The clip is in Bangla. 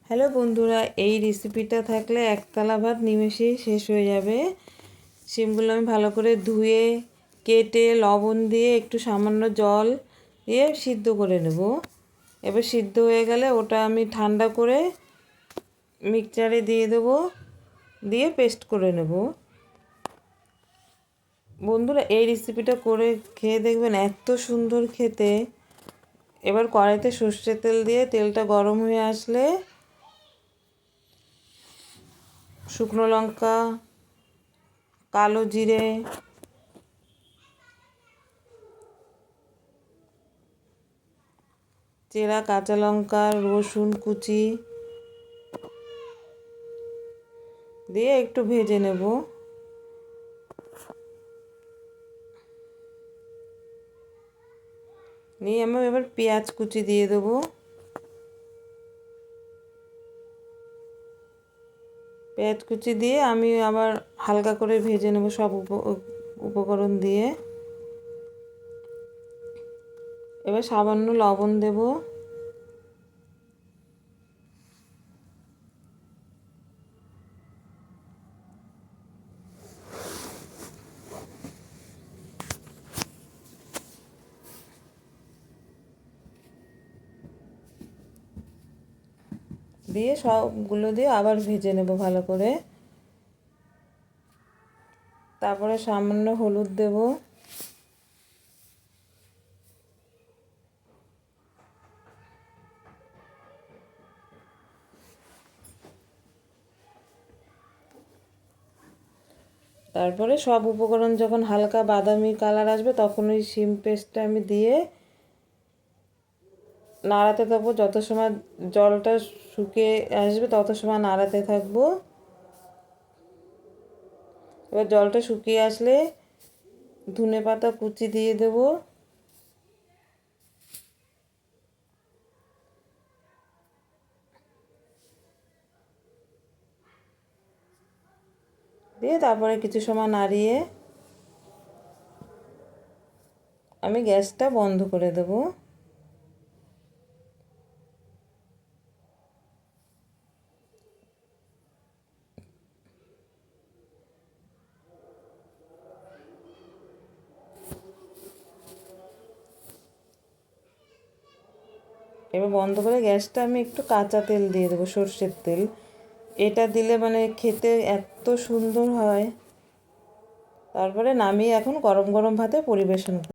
হ্যালো বন্ধুরা, এই রেসিপিটা থাকলে একতলা ভাত নিমেষেই শেষ হয়ে যাবে। শিমগুলো আমি ভালো করে ধুয়ে কেটে লবণ দিয়ে একটু সামান্য জল দিয়ে সিদ্ধ করে নেব। এবার সিদ্ধ হয়ে গেলে ওটা আমি ঠান্ডা করে মিক্সচারে দিয়ে দেবো, দিয়ে পেস্ট করে নেব। বন্ধুরা, এই রেসিপিটা করে খেয়ে দেখবেন, এত সুন্দর খেতে। এবার কড়াইতে সর্ষের তেল দিয়ে তেলটা গরম হয়ে আসলে শুকনো লঙ্কা, কালো জিরে, চেরা কাঁচা লঙ্কা, রসুন কুচি দিয়ে একটু ভেজে নেব। নিয়ে আমি এবার পেঁয়াজ কুচি দিয়ে দেবো। পেঁয়াজ কুচি দিয়ে আমি আবার হালকা করে ভেজে নেব সব উপকরণ দিয়ে। এবার সামান্য লবণ দেব। দিয়ে সবগুলো দিয়ে আবার ভেজে নেব ভালো করে। তারপরে সামান্য হলুদ দেব। তারপরে সব উপকরণ যখন হালকা বাদামি কালার আসবে তখন ওই শিম পেস্টটা আমি দিয়ে নাড়াতে থাকবো। যত সময় জলটা শুকিয়ে আসবে তত সময় নাড়াতে থাকবো। এবার জলটা শুকিয়ে আসলে ধনেপাতা কুচি দিয়ে দেব। দিয়ে তারপরে কিছু সময় নাড়িয়ে আমি গ্যাসটা বন্ধ করে দেব। এবার বন্ধ করে গ্যাসটা আমি একটু কাঁচা তেল দিয়ে দেবো, সর্ষের তেল। এটা দিলে মানে খেতে এত সুন্দর হয়। তারপরে নামিয়ে এখন গরম গরম ভাতে পরিবেশন